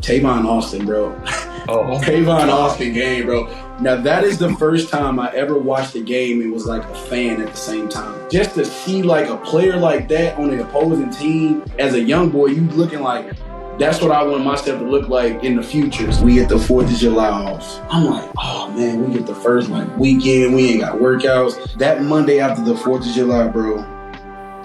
Tavon Austin, bro. Oh, Tavon Austin game, bro. Now, that is the first time I ever watched a game and was like a fan at the same time. Just to see like a player like that on the opposing team as a young boy, you looking like, that's what I want myself to look like in the future. We get the 4th of July off. I'm like, oh man, we get the first weekend. We ain't got workouts. That Monday after the 4th of July, bro,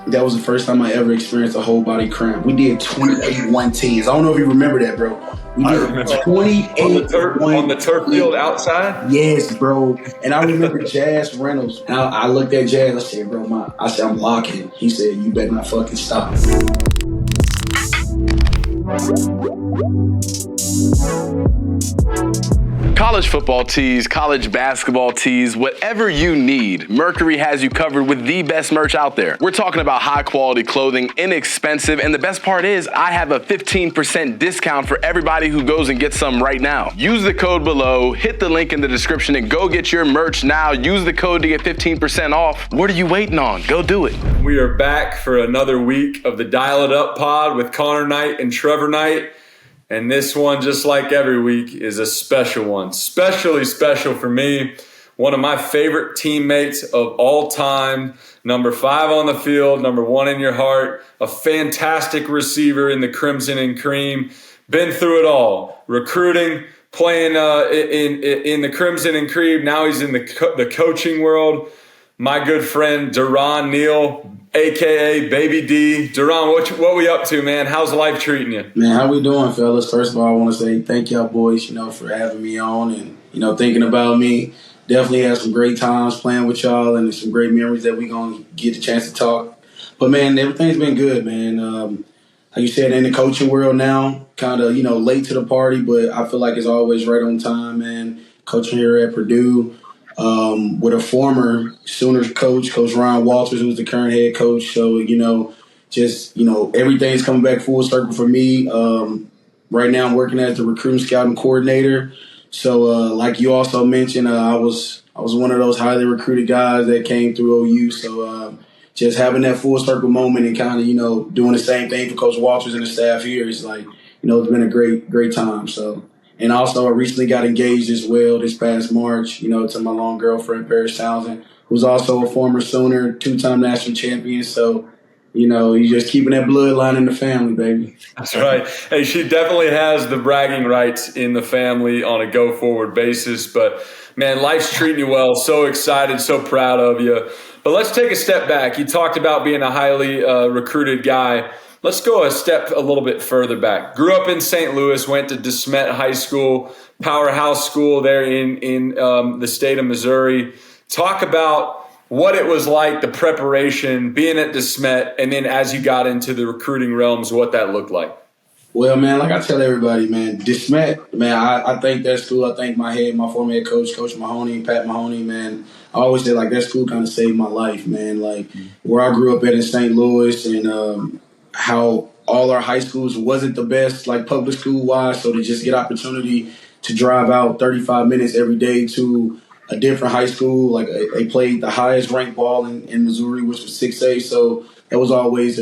that was the first time I ever experienced a whole body cramp. We did 28 1-10s. I don't know if you remember that, bro. We did 28 on the turf field outside? Yes, bro. And I remember Jazz Reynolds. And I looked at Jazz. I said, bro, I'm blocking. He said, you better not fucking stop. College football tees, college basketball tees, whatever you need, Mercury has you covered with the best merch out there. We're talking about high quality clothing, inexpensive, and the best part is I have a 15% discount for everybody who goes and gets some right now. Use the code below, hit the link in the description, and go get your merch now. Use the code to get 15% off. What are you waiting on? Go do it. We are back for another week of the Dial It Up pod with Connor Knight and Trevor Knight. And this one, just like every week, is a special one. Especially special for me. One of my favorite teammates of all time. Number 5 on the field, number 1 in your heart. A fantastic receiver in the Crimson and Cream. Been through it all. Recruiting, playing in the Crimson and Cream. Now he's in the coaching world. My good friend, Durron Neal, a.k.a. Baby D. Durron, what we up to, man? How's life treating you? Man, how we doing, fellas? First of all, I want to say thank y'all boys, for having me on and, thinking about me. Definitely had some great times playing with y'all and some great memories that we going to get the chance to talk. But, man, everything's been good, man. Like you said, in the coaching world now, kind of, late to the party, but I feel like it's always right on time, man. Coaching here at Purdue. With a former Sooners coach, Coach Ryan Walters, who's the current head coach. So, everything's coming back full circle for me. Right now I'm working as the recruiting scouting coordinator. So, like you also mentioned, I was one of those highly recruited guys that came through OU. So, just having that full circle moment and kind of, doing the same thing for Coach Walters and the staff here is like, it's been a great time. So. And also, I recently got engaged as well this past March, to my long girlfriend, Paris Townsend, who's also a former Sooner, 2-time national champion. So, you're just keeping that bloodline in the family, baby. That's right. Hey, she definitely has the bragging rights in the family on a go-forward basis. But, man, life's treating you well. So excited, so proud of you. But let's take a step back. You talked about being a highly recruited guy. Let's go a little bit further back. Grew up in St. Louis, went to DeSmet High School, powerhouse school there in the state of Missouri. Talk about what it was like, the preparation, being at DeSmet, and then as you got into the recruiting realms, what that looked like. Well, man, like I tell everybody, man, DeSmet, man, I thank that school. I thank my former head coach, Coach Mahoney, Pat Mahoney, man. I always say, like, that school kind of saved my life, man. Like, where I grew up at in St. Louis and how all our high schools wasn't the best, like public school wise. So to just get opportunity to drive out 35 minutes every day to a different high school, like they played the highest ranked ball in Missouri, which was 6A. So that was always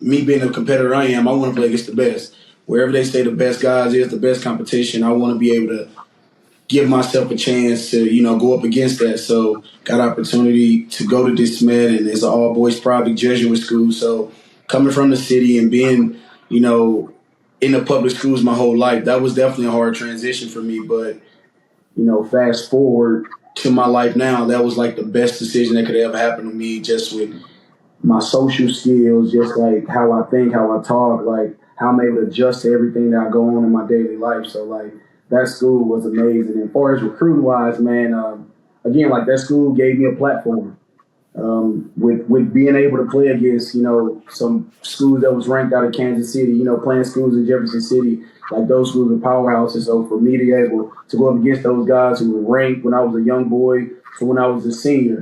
me being a competitor I am. I want to play against the best. Wherever they say the best guys is, the best competition, I want to be able to give myself a chance to, go up against that. So got opportunity to go to DeSmet, and it's an all boys private Jesuit school. So coming from the city and being, in the public schools my whole life, that was definitely a hard transition for me. But, fast forward to my life now, that was like the best decision that could ever happen to me, just with my social skills, just like how I think, how I talk, like how I'm able to adjust to everything that I go on in my daily life. So, like, that school was amazing. And as far as recruiting-wise, man, again, like, that school gave me a platform. With being able to play against, some schools that was ranked out of Kansas City, playing schools in Jefferson City, like those schools are powerhouses. So for me to be able to go up against those guys who were ranked when I was a young boy to when I was a senior,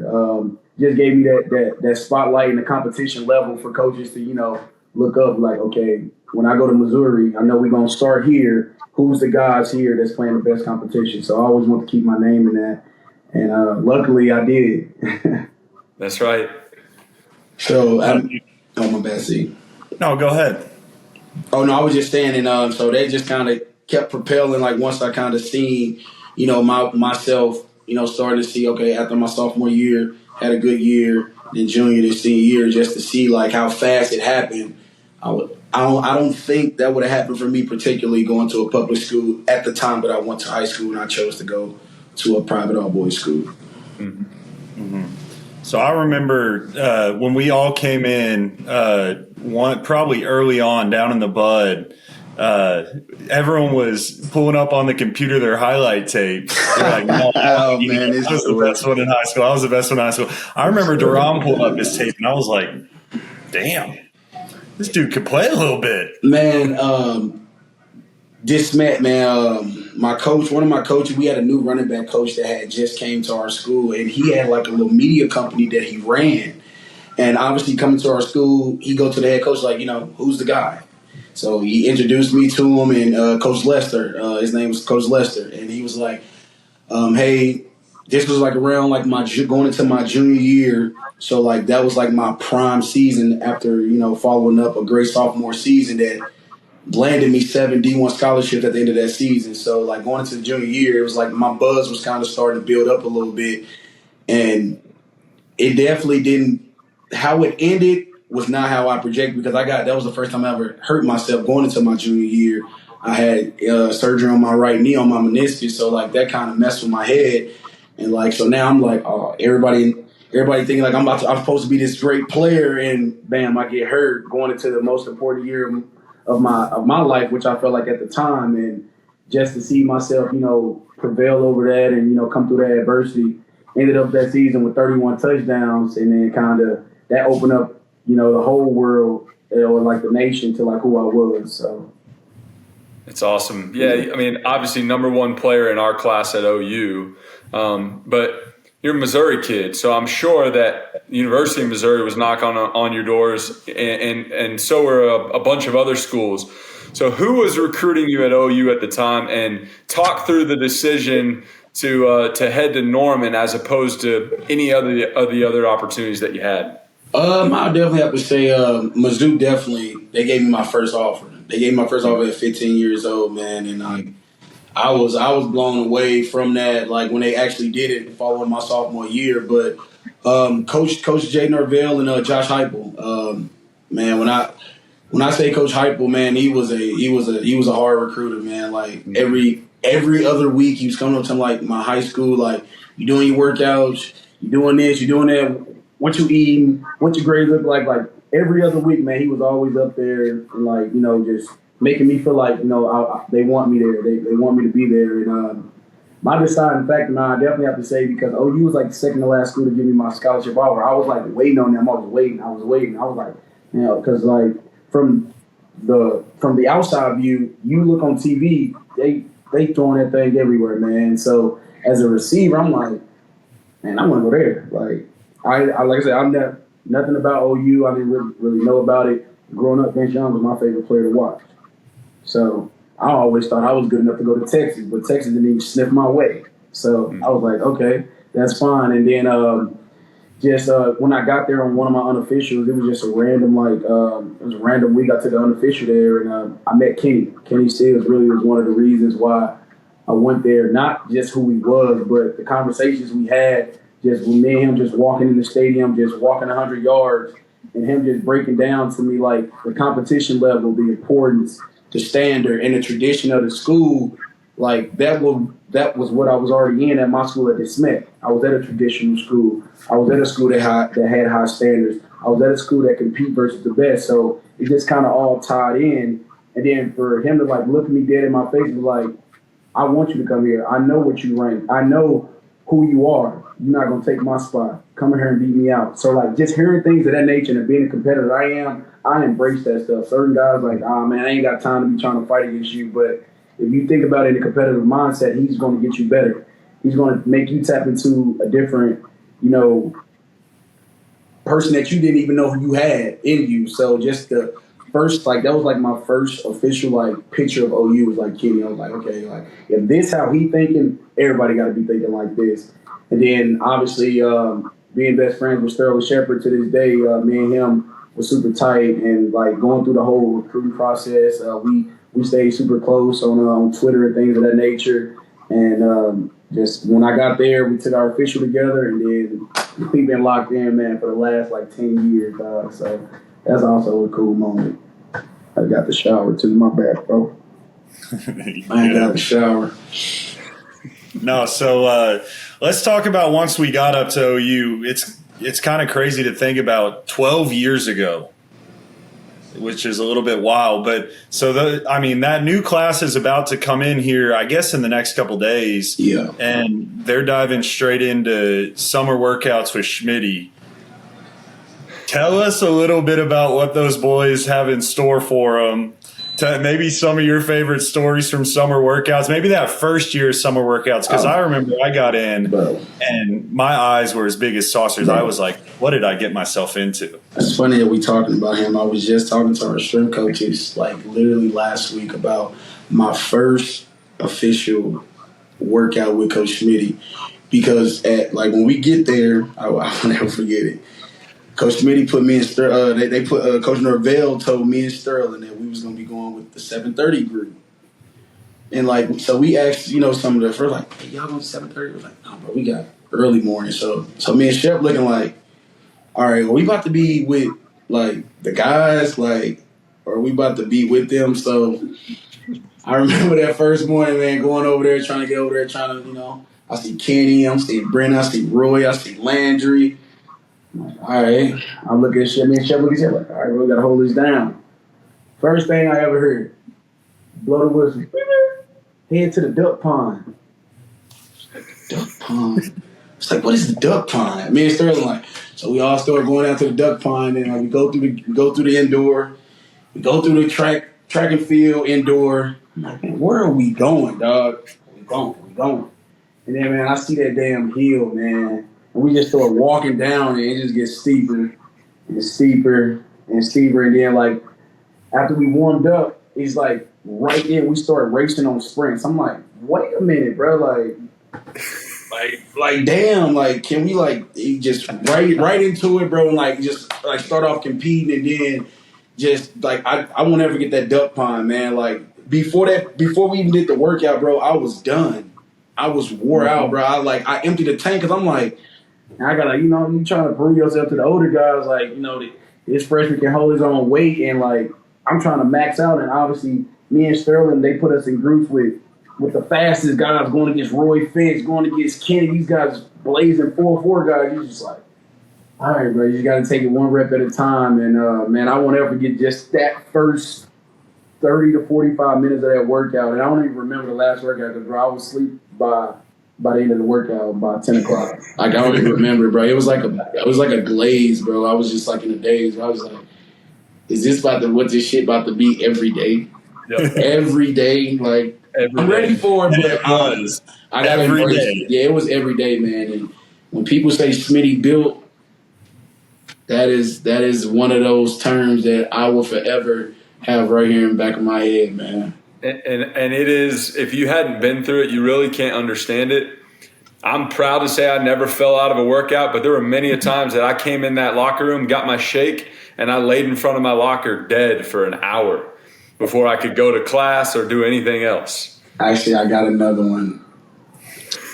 just gave me that spotlight and the competition level for coaches to, look up like, okay, when I go to Missouri, I know we're going to start here. Who's the guys here that's playing the best competition? So I always want to keep my name in that. And luckily I did. That's right. So, my bad, see. No, go ahead. Oh, no, I was just saying, and so they just kind of kept propelling. Like once I kind of seen, myself, starting to see, okay, after my sophomore year, had a good year, then junior to senior year, just to see like how fast it happened. I don't think that would have happened for me, particularly going to a public school at the time that I went to high school and I chose to go to a private all-boys school. Mm-hmm. Mm-hmm. So I remember when we all came in, probably early on down in the bud, everyone was pulling up on the computer their highlight tapes. They're like, no, oh, man, I was the best one in high school. I was the best one in high school. I remember Durron pulled up his tape, and I was like, damn, this dude could play a little bit. Man, Dismet, man, one of my coaches, we had a new running back coach that had just came to our school, and he had like a little media company that he ran. And obviously coming to our school, he go to the head coach like, who's the guy? So he introduced me to him and Coach Lester. His name was Coach Lester. And he was like, hey, this was like around like going into my junior year. So like that was like my prime season after, following up a great sophomore season that landed me 7 D1 scholarships at the end of that season. So like going into the junior year, it was like my buzz was kind of starting to build up a little bit. And it definitely didn't, how it ended was not how I projected, because that was the first time I ever hurt myself going into my junior year. I had surgery on my right knee on my meniscus, so like that kind of messed with my head. And like, so now I'm like, oh, everybody thinking like I'm supposed to be this great player, and bam, I get hurt going into the most important year of my life, which I felt like at the time. And just to see myself, prevail over that and, come through that adversity, ended up that season with 31 touchdowns, and then kind of that opened up, the whole world, or like the nation, to like who I was. So it's awesome. Yeah, I mean, obviously number one player in our class at OU, but you're a Missouri kid, so I'm sure that University of Missouri was knocking on your doors, and so were a bunch of other schools. So who was recruiting you at OU at the time, and talk through the decision to head to Norman as opposed to any of the other opportunities that you had? I'll definitely have to say Mizzou definitely, they gave me my first offer. They gave me my first offer at 15 years old, man, and I was blown away from that, like when they actually did it following my sophomore year. But Coach Jay Norvell and Josh Heupel, man, when I say Coach Heupel, man, he was a hard recruiter, man. Like every other week he was coming up to like my high school, like, you doing your workouts, you doing this, you doing that, what you eating, what your grades look like every other week, man, he was always up there and like, just making me feel like, they want me there. They want me to be there. And my deciding factor, man, I definitely have to say, because OU was like the second to last school to give me my scholarship offer. I was like waiting on them. I was waiting. I was like, because like from the outside view, you look on TV, they throwing that thing everywhere, man. So as a receiver, I'm like, man, I want to go there. Like like I said, I'm nothing about OU. I didn't really know about it. Growing up, Vince Young was my favorite player to watch. So I always thought I was good enough to go to Texas, but Texas didn't even sniff my way. So I was like, okay, that's fine. And then when I got there on one of my unofficials, it was just a random week. I took an unofficial there, and I met Kenny. Kenny Stills really was one of the reasons why I went there. Not just who he was, but the conversations we had. Just with me and him just walking in the stadium, just walking 100 yards, and him just breaking down to me like the competition level, the importance, the standard, and the tradition of the school. Like that was what I was already in at my school at DeSmet. I was at a traditional school. I was at a school that had high standards. I was at a school that compete versus the best. So it just kind of all tied in. And then for him to like look at me dead in my face and be like, I want you to come here. I know what you rank. I know who you are. You're not going to take my spot. Come in here and beat me out. So, like, just hearing things of that nature and being a competitor I embrace that stuff. Certain guys like, man, I ain't got time to be trying to fight against you. But if you think about it in a competitive mindset, he's going to get you better. He's going to make you tap into a different, person that you didn't even know you had in you. So just the first, like, that was like my first official, like, picture of OU was like Kenny. I was like, okay, like, if this how he thinking, everybody got to be thinking like this. And then, obviously, being best friends with Sterling Shepard to this day, me and him were super tight. And, like, going through the whole recruiting process, we we stayed super close on Twitter and things of that nature. And just when I got there, we took our official together, and then we've been locked in, man, for the last 10 years, dog. So that's also a cool moment. I got the shower too. My bad, bro. I ain't got the shower. No, so let's talk about once we got up to OU. It's kind of crazy to think about 12 years ago, which is a little bit wild. But so that new class is about to come in here, I guess, in the next couple days. Yeah, and they're diving straight into summer workouts with Schmidty. Tell us a little bit about what those boys have in store for them. Maybe some of your favorite stories from summer workouts. Maybe that first year summer workouts, because I remember I got in and my eyes were as big as saucers. I was like, what did I get myself into? It's funny that we talking about him. I was just talking to our strength coaches literally last week about my first official workout with Coach Schmidty, because when we get there, I'll never forget it. Coach Schmidty put me in Coach Norvell told me and Sterling that we was going to be going with the 7:30 group. And so we asked, some of the first hey, y'all going to 7:30? We was like, no, bro, we got early morning. So me and Shep looking like, all right, well, we about to be with the guys, or are we about to be with them? So I remember that first morning, man, going over there, trying to get over there, I see Kenny, I see Brennan, I see Roy, I see Landry. All right, I look at Shep, me and Shep look at Shep all right, we got to hold this down. First thing I ever heard, blow the whistle, head to the duck pond. Duck pond? It's what is the duck pond? Me and Sterling so we all started going down to the duck pond, and we go through the indoor, we go through the track and field indoor. I'm like, man, where are we going, dog? We going. And then, man, I see that damn hill, man. And we just start walking down, and it just gets steeper and steeper and steeper. And then, after we warmed up, it's right there, we start racing on sprints. I'm like, wait a minute, bro. Damn, can we, just right into it, bro, and, just, start off competing, and then just, I won't ever get that duck pond, man. Before we even did the workout, bro, I was done. I was wore out, bro. I emptied the tank, because I'm like, I gotta, you trying to prove yourself to the older guys, this freshman can hold his own weight, and I'm trying to max out, and obviously me and Sterling, they put us in groups with the fastest guys going against Roy Finch, going against Kenny, these guys blazing 4-4 guys. You're just all right, bro, you just gotta take it one rep at a time, and man, I won't ever forget just that first 30 to 45 minutes of that workout, and I don't even remember the last workout because, bro, I was asleep by the end of the workout by 10 o'clock. I don't even remember, bro. It was like a glaze, bro. I was just in a daze. I was like, is this what's this shit about to be every day? Yep. Every day, I'm ready for it, but I got every day. Yeah, it was every day, man. And when people say Schmidty built, that is one of those terms that I will forever have right here in the back of my head, man. And it is, if you hadn't been through it, you really can't understand it. I'm proud to say I never fell out of a workout, but there were many a times that I came in that locker room, got my shake, and I laid in front of my locker dead for an hour before I could go to class or do anything else. Actually, I got another one.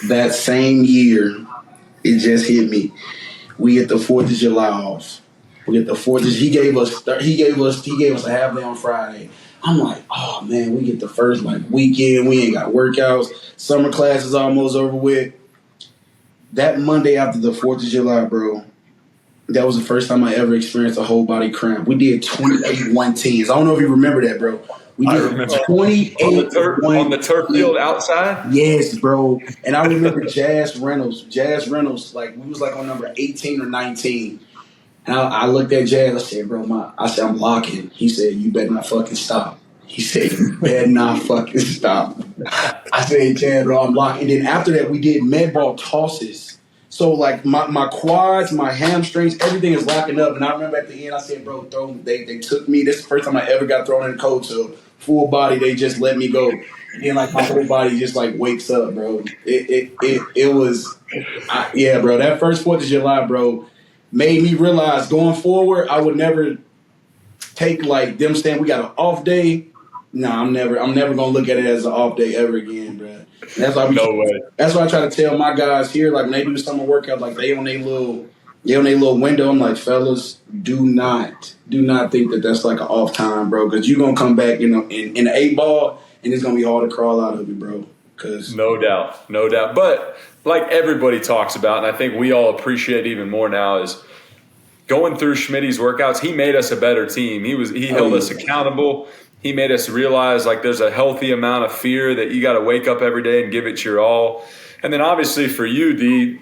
That same year, it just hit me. We get the 4th of July off. We get the 4th. He gave us a half day on Friday. I'm like, oh man, we get the first weekend. We ain't got workouts. Summer class is almost over with. That Monday after the 4th of July, bro, that was the first time I ever experienced a whole body cramp. We did 28 110s. I don't know if you remember that, bro. We did 28 on the turf field outside. Yes, bro. And I remember Jazz Reynolds, we was on number 18 or 19. And I looked at Jazz. I said, bro, I'm locking. He said, you better not fucking stop. He said, you better not fucking stop. I said, Jazz, bro, I'm locking. And then after that, we did med ball tosses. So, my quads, my hamstrings, everything is locking up. And I remember at the end, I said, bro, they took me. This is the first time I ever got thrown in the cold. So, full body, they just let me go. And then, my whole body just, wakes up, bro. It was, bro, that first 4th of July, bro, made me realize going forward, I would never take them saying we got an off day Nah, I'm never gonna look at it as an off day ever again, bro. No way. That's why I try to tell my guys here, like when they do summer workout, like they on their little window. I'm like, fellas, do not think that that's like an off time, bro, because you're gonna come back, in the 8-ball, and it's gonna be hard to crawl out of it, bro. Cause no doubt. But like everybody talks about, and I think we all appreciate even more now, is going through Schmidty's workouts. He made us a better team. He held us accountable. He made us realize like there's a healthy amount of fear that you got to wake up every day and give it your all. And then obviously for you, D,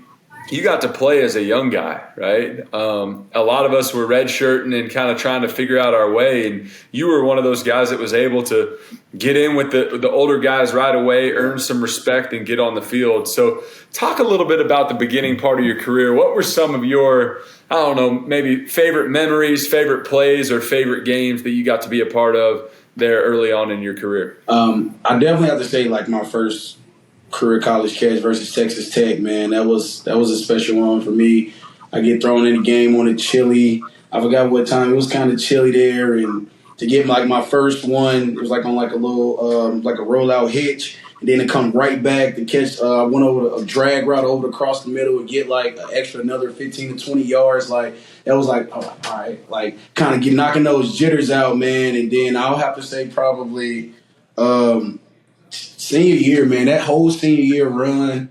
you got to play as a young guy, right? A lot of us were redshirting and kind of trying to figure out our way. And you were one of those guys that was able to get in with the older guys right away, earn some respect, and get on the field. So talk a little bit about the beginning part of your career. What were some of your, I don't know, maybe favorite memories, favorite plays, or favorite games that you got to be a part of there early on in your career? I definitely have to say, like, my first career college catch versus Texas Tech, man, that was a special one for me. I get thrown in the game on a chilly. I forgot what time. It was kind of chilly there, and to get like my first one, it was like on like a little like a rollout hitch, and then to come right back to catch. I went over a drag route over across the middle and get like an extra another 15 to 20 yards. Like that was like, oh, all right, like kind of knocking those jitters out, man. And then I'll have to say probably senior year, man. That whole senior year run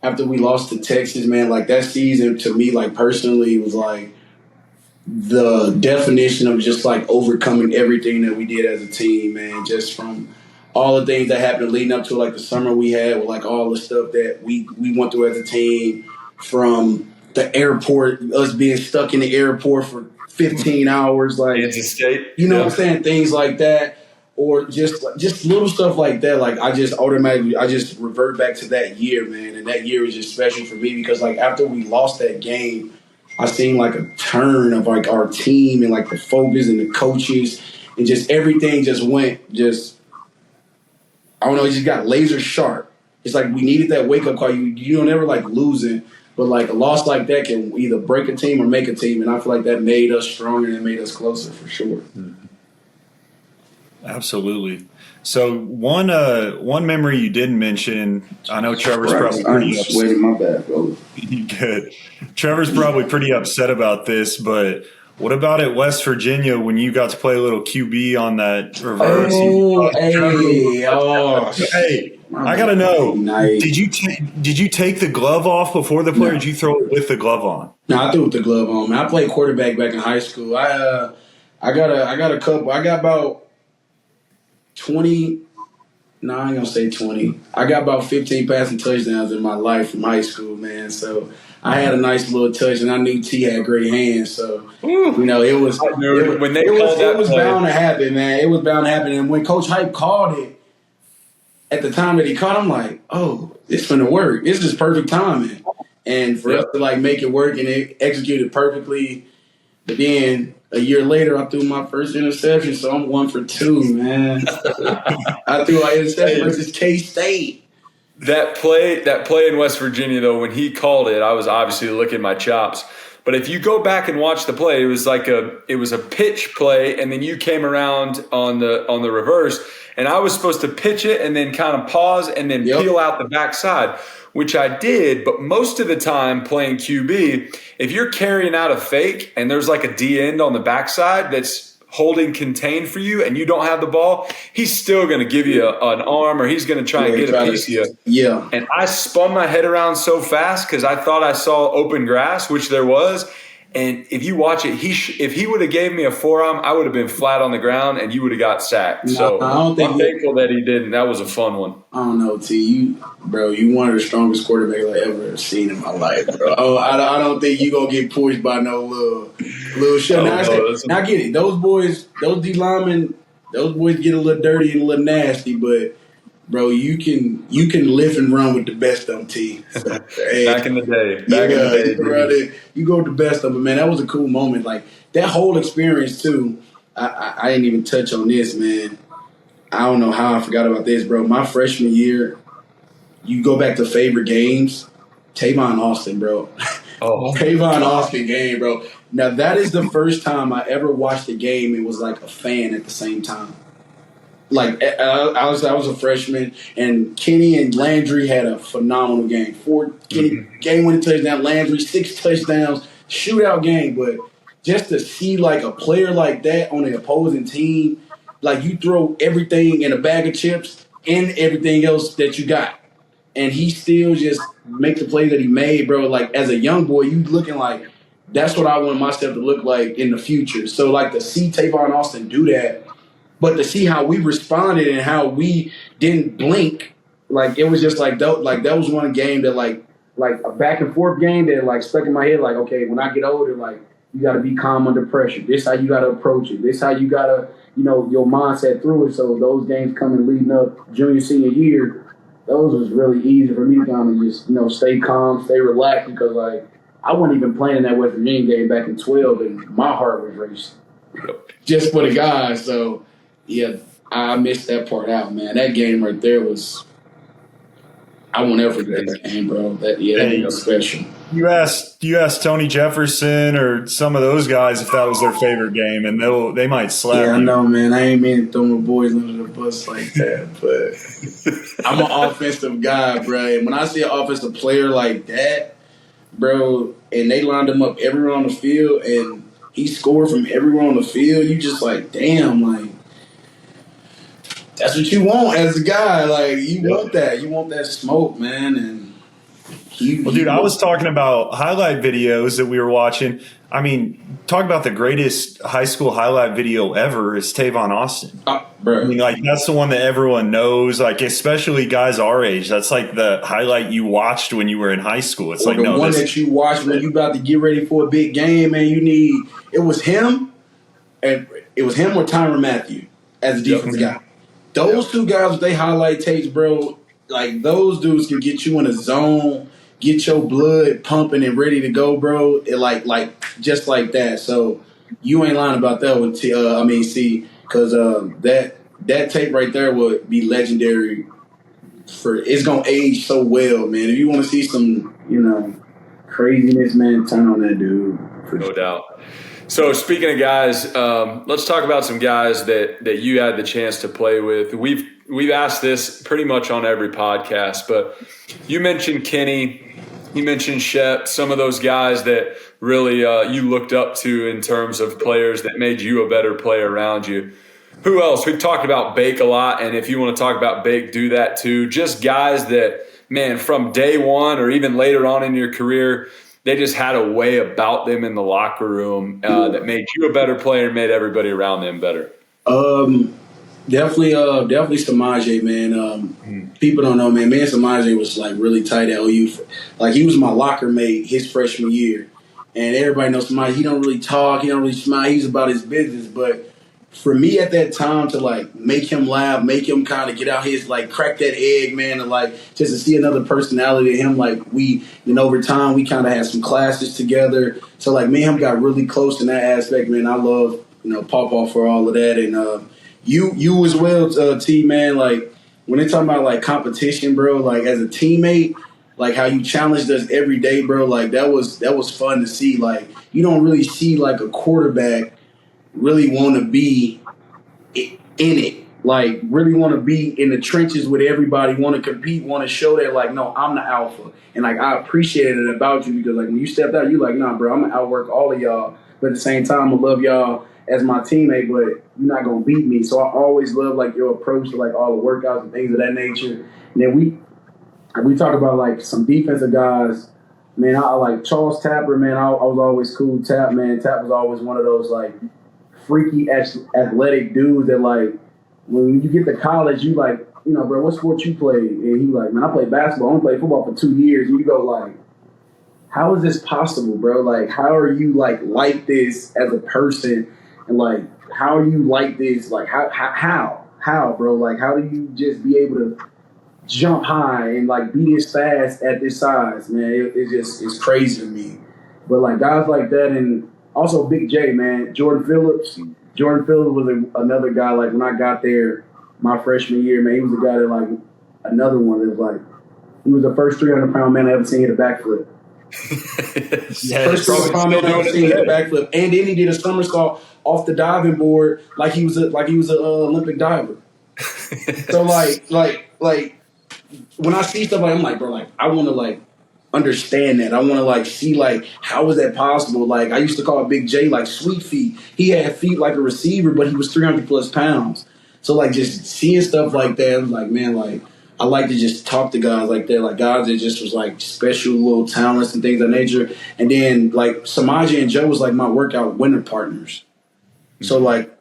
after we lost to Texas, man. Like that season to me, like personally, was like the definition of just like overcoming everything that we did as a team, man. Just from all the things that happened leading up to like the summer we had with like all the stuff that we went through as a team, from the airport, us being stuck in the airport for 15 hours, like, Kansas State. You know what I'm saying? Things like that. Or just little stuff like that. Like I just revert back to that year, man. And that year was just special for me because like after we lost that game, I seen like a turn of like our team and like the focus and the coaches and just everything just went I don't know, it just got laser sharp. It's like we needed that wake up call. You don't ever like losing, but like a loss like that can either break a team or make a team. And I feel like that made us stronger and made us closer for sure. Absolutely. So one memory you didn't mention, I know Trevor's probably pretty upset. Sweating my bad, bro. Good. Trevor's probably pretty upset about this, but what about at West Virginia when you got to play a little QB on that reverse? Hey, I gotta know. Nice. Did you take the glove off before the play, or did you throw it with the glove on? No, I threw it with the glove on. Man, I played quarterback back in high school. I got a couple. I got about 20. No, I ain't gonna say 20. I got about 15 passing touchdowns in my life from high school, man. So I had a nice little touch, and I knew T had great hands. So it was bound to happen, man. It was bound to happen. And when Coach Hype called it, at the time that he called, I'm like, oh, it's gonna work. This is perfect timing, and for us to like make it work and it executed perfectly. But then a year later, I threw my first interception, so I'm 1 for 2, man. I threw my interception versus K-State. That play in West Virginia, though, when he called it, I was obviously licking my chops. But if you go back and watch the play, it was a pitch play, and then you came around on the reverse, and I was supposed to pitch it and then kind of pause and then peel out the backside, which I did. But most of the time playing QB, if you're carrying out a fake and there's like a D end on the backside that's holding contained for you and you don't have the ball, he's still going to give you an arm, or he's going to try and get a piece of you. Yeah. And I spun my head around so fast because I thought I saw open grass, which there was. And if you watch it, if he would have gave me a forearm, I would have been flat on the ground and you would have got sacked. So I'm thankful that he didn't. That was a fun one. I don't know, T. You one of the strongest quarterbacks I ever seen in my life, bro. I don't think you gonna get pushed by no little shit. Now I get it. Those boys, those D linemen, those boys get a little dirty and a little nasty, but bro, you can lift and run with the best of them, T. Back in the day. You go with the best of them, man. That was a cool moment. Like, that whole experience, too, I didn't even touch on this, man. I don't know how I forgot about this, bro. My freshman year, you go back to favorite games, Tavon Austin, bro. Oh. Tavon Austin game, bro. Now, that is the first time I ever watched a game and was like a fan at the same time. Like I was a freshman, and Kenny and Landry had a phenomenal game. Kenny game-winning touchdown, Landry 6 touchdowns, shootout game. But just to see like a player like that on the opposing team, like you throw everything in a bag of chips and everything else that you got, and he still just make the play that he made, bro. Like as a young boy, you looking like that's what I want myself to look like in the future. So like to see Tavon Austin do that. But to see how we responded and how we didn't blink, like it was just like that was one game that like a back and forth game that like stuck in my head. Like, okay, when I get older, like you got to be calm under pressure. This how you got to approach it. This how you got to, your mindset through it. So those games coming leading up junior senior year, those was really easy for me to kind of just stay calm, stay relaxed because like I wasn't even playing in that West Virginia game back in 12, and my heart was racing just for the guys. So. Yeah, I missed that part out, man. That game right there was – I won't ever forget that game, bro. That game was special. You asked Tony Jefferson or some of those guys if that was their favorite game, and they might slap you. Yeah, I know, man. I ain't mean to throw my boys under the bus like that, but I'm an offensive guy, bro. And when I see an offensive player like that, bro, and they lined him up everywhere on the field, and he scored from everywhere on the field, you just like, damn, like, that's what you want as a guy. Like, you want that. You want that smoke, man. And dude, I was talking about highlight videos that we were watching. I mean, talk about the greatest high school highlight video ever is Tavon Austin. Bro. I mean, like, that's the one that everyone knows, like, especially guys our age. That's like the highlight you watched when you were in high school. It's like, one that you watched when you about to get ready for a big game, man. It was him, and it was him or Tyrann Mathieu as a defensive guy. Those two guys with they highlight tapes, bro, like those dudes can get you in a zone, get your blood pumping and ready to go, bro. It like just like that. So you ain't lying about that with because that tape right there would be legendary. It's gonna age so well, man. If you want to see some, craziness, man, turn on that dude. No doubt. So speaking of guys, let's talk about some guys that you had the chance to play with. We've asked this pretty much on every podcast, but you mentioned Kenny, you mentioned Shep, some of those guys that really you looked up to in terms of players that made you a better player around you. Who else? We've talked about Bake a lot, and if you want to talk about Bake, do that too. Just guys that, man, from day one or even later on in your career, they just had a way about them in the locker room that made you a better player and made everybody around them better. Definitely Samaje, man. People don't know, man. Me and Samaje was like really tight at OU. Like he was my locker mate his freshman year, and everybody knows Samaje. He don't really talk. He don't really smile. He's about his business. But for me at that time to like make him laugh, make him kind of get out his like crack that egg, man, and like just to see another personality in him. Like over time we kind of had some classes together. So like me and him got really close in that aspect, man. I love Pawpaw for all of that, and you as well, T, man. Like when they talking about like competition, bro, like as a teammate, like how you challenged us every day, bro. Like that was fun to see. Like you don't really see like a quarterback really want to be in it, like really want to be in the trenches with everybody, want to compete, want to show that like, no, I'm the alpha. And like I appreciated it about you because like when you stepped out, you like, nah, bro, I'm gonna outwork all of y'all, but at the same time I love y'all as my teammate, but you're not gonna beat me. So I always love like your approach to like all the workouts and things of that nature. And then we talk about like some defensive guys. Man, I like Charles Tapper, man. I was always cool with Tap, man. Tap was always one of those like freaky athletic dudes that like when you get to college, you like, bro, what sport you play? And he like, man, I played basketball. I only played football for 2 years. And you go like, how is this possible, bro? Like, how are you like this as a person? And like, how are you like this? Like, how, bro? Like, how do you just be able to jump high and like be this fast at this size, man? It's crazy to me. But like guys like that, and also Big J, man, Jordan Phillips was another guy. Like when I got there my freshman year, man, he was a guy that like another one that was like, he was the first 300-pound man I ever seen hit a backflip. First 300-pound man I ever seen hit a backflip, and then he did a somersault off the diving board like he was an Olympic diver. So like when I see stuff like I'm like, bro, like I want to like understand that. I want to like see like how is that possible? Like I used to call Big J like sweet feet. He had feet like a receiver, but he was 300 plus pounds. So like just seeing stuff like that, I'm like, man, like I like to just talk to guys like that, like guys that just was like special little talents and things of that nature. And then like Samaje and Joe was like my workout winter partners. So like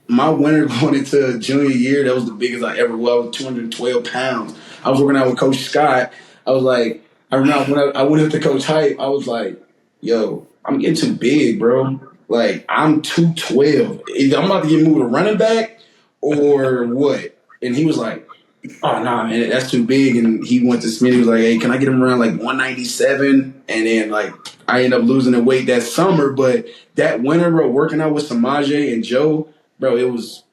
my winter going into junior year, that was the biggest I ever was. I was 212 pounds. I was working out with Coach Scott. I was like, I remember when I went up to Coach Hype, I was like, yo, I'm getting too big, bro. Like, I'm 212. Either I'm about to get moved to running back or what? And he was like, oh, nah, man, that's too big. And he went to Schmidty. He was like, hey, can I get him around like 197? And then, like, I ended up losing the weight that summer. But that winter, bro, working out with Samaje and Joe, bro, it was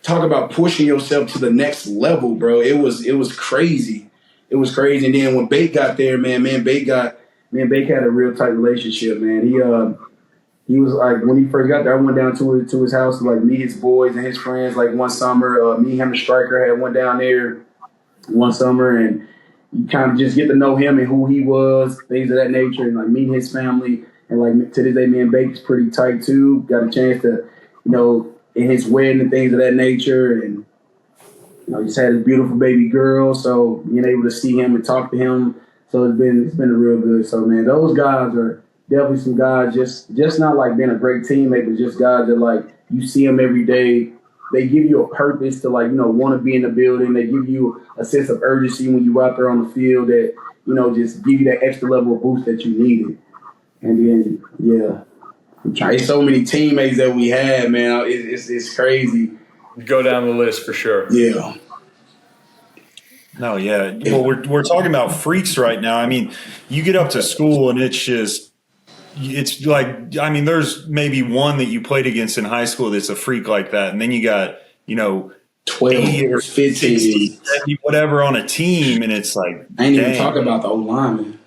talk about pushing yourself to the next level, bro. It was crazy. It was crazy. And then when Bake got there, Bake had a real tight relationship, man. He was like when he first got there, I went down to his house to like meet his boys and his friends. Like one summer, me, him, and Striker had went down there one summer, and you kind of just get to know him and who he was, things of that nature, and like meeting his family. And like to this day, me and Bake is pretty tight too. Got a chance to, in his wedding and things of that nature, and he's had his beautiful baby girl, so being able to see him and talk to him, so it's been a real good. So man, those guys are definitely some guys just not like being a great teammate, but just guys that like you see them every day. They give you a purpose to like want to be in the building. They give you a sense of urgency when you're out there on the field that just give you that extra level of boost that you needed. And then there's so many teammates that we had, man. It's crazy. Go down the list for sure. Yeah. No, yeah. Well, we're talking about freaks right now. I mean, you get up to school and it's like, I mean, there's maybe one that you played against in high school that's a freak like that, and then you got 12 or 15, 60, 70, whatever on a team, and it's like I ain't even talking about the O-lineman.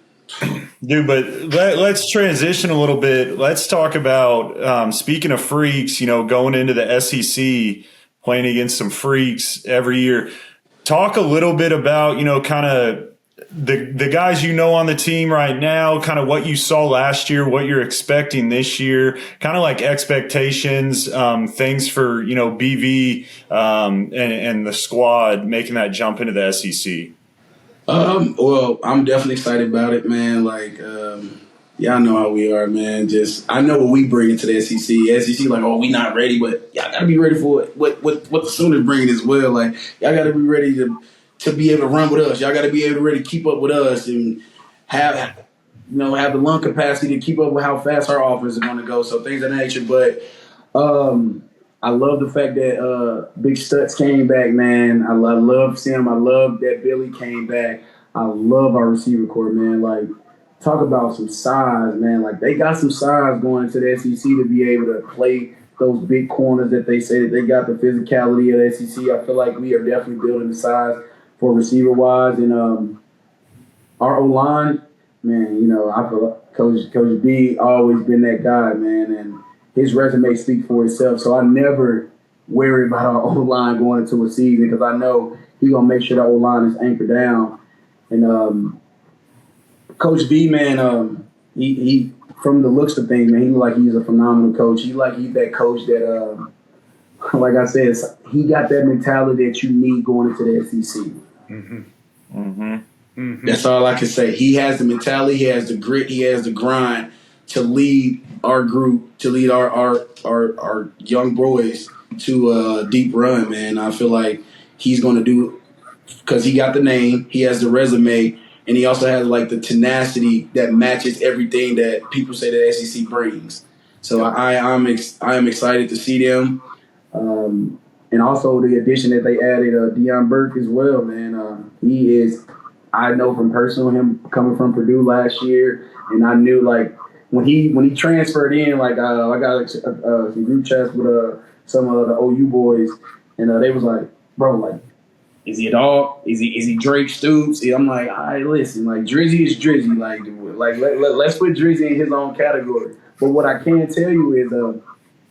Dude, but let's transition a little bit. Let's talk about, speaking of freaks, going into the SEC, playing against some freaks every year. Talk a little bit about, kind of the guys on the team right now, kind of what you saw last year, what you're expecting this year, kind of like expectations, things for, BV and the squad making that jump into the SEC. Well, I'm definitely excited about it, man. Like, y'all know how we are, man. I know what we bring into the SEC. SEC, like, oh, we not ready, but y'all got to be ready for what the Sooners bring as well. Like, y'all got to be ready to be able to run with us. Y'all got to be able to ready to keep up with us and have the lung capacity to keep up with how fast our offense is going to go. So things of that nature. But I love the fact that Big Stutz came back, man. I love seeing him. I love that Billy came back. I love our receiver corps, man. Like, talk about some size, man. Like, they got some size going into the SEC to be able to play those big corners that they say that they got the physicality of the SEC. I feel like we are definitely building the size for receiver-wise. And our O-line, man, I feel like Coach B always been that guy, man. And his resume speaks for itself. So I never worry about our O-line going into a season because I know he's going to make sure the O-line is anchored down. And Coach B, man, he from the looks of things, man, he's a phenomenal coach. He's that coach that, like I said, he got that mentality that you need going into the SEC. Mm-hmm. Mm-hmm. Mm-hmm. That's all I can say. He has the mentality, he has the grit, he has the grind to lead our group, to lead our young boys to a deep run, man. I feel like he's going to do, because he got the name, he has the resume, and he also has like the tenacity that matches everything that people say the SEC brings. So I am excited to see them. And also the addition that they added, Deion Burke as well, man. He is, I know from personal, him coming from Purdue last year, and I knew like when he transferred in, like I got some group chats with some of the OU boys, and they was like, bro, like, is he a dog? Is he Drake Stoops? I'm like, all right, listen, like Drizzy is Drizzy, like let's put Drizzy in his own category. But what I can tell you is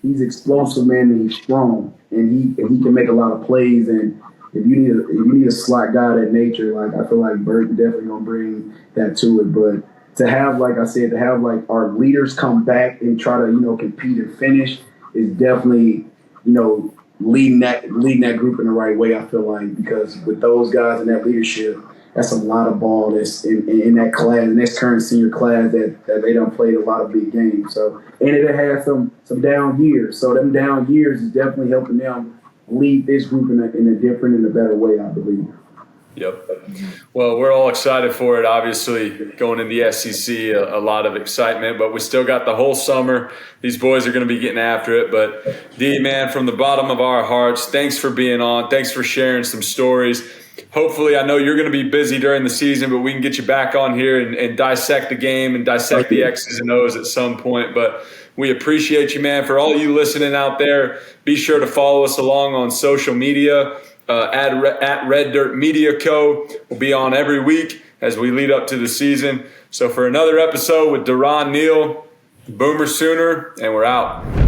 he's explosive, man, and he's strong, and he can make a lot of plays. And if you need a slot guy of that nature, like I feel like Bert definitely gonna bring that to it. But to have, like I said, to have like our leaders come back and try to compete and finish is definitely leading that group in the right way. I feel like, because with those guys and that leadership, that's a lot of ball that's in that class, in this current senior class that they done played a lot of big games. So, and it had some down years. So them down years is definitely helping them lead this group in a different and a better way, I believe. Yep. Well, we're all excited for it. Obviously, going in the SEC, a lot of excitement, but we still got the whole summer. These boys are going to be getting after it. But D, man, from the bottom of our hearts, thanks for being on. Thanks for sharing some stories. Hopefully, I know you're going to be busy during the season, but we can get you back on here and dissect the game and dissect the X's and O's at some point. But we appreciate you, man. For all you listening out there, be sure to follow us along on social media. At Red Dirt Media Co. We'll be on every week as we lead up to the season. So for another episode with Durron Neal, Boomer Sooner, and we're out.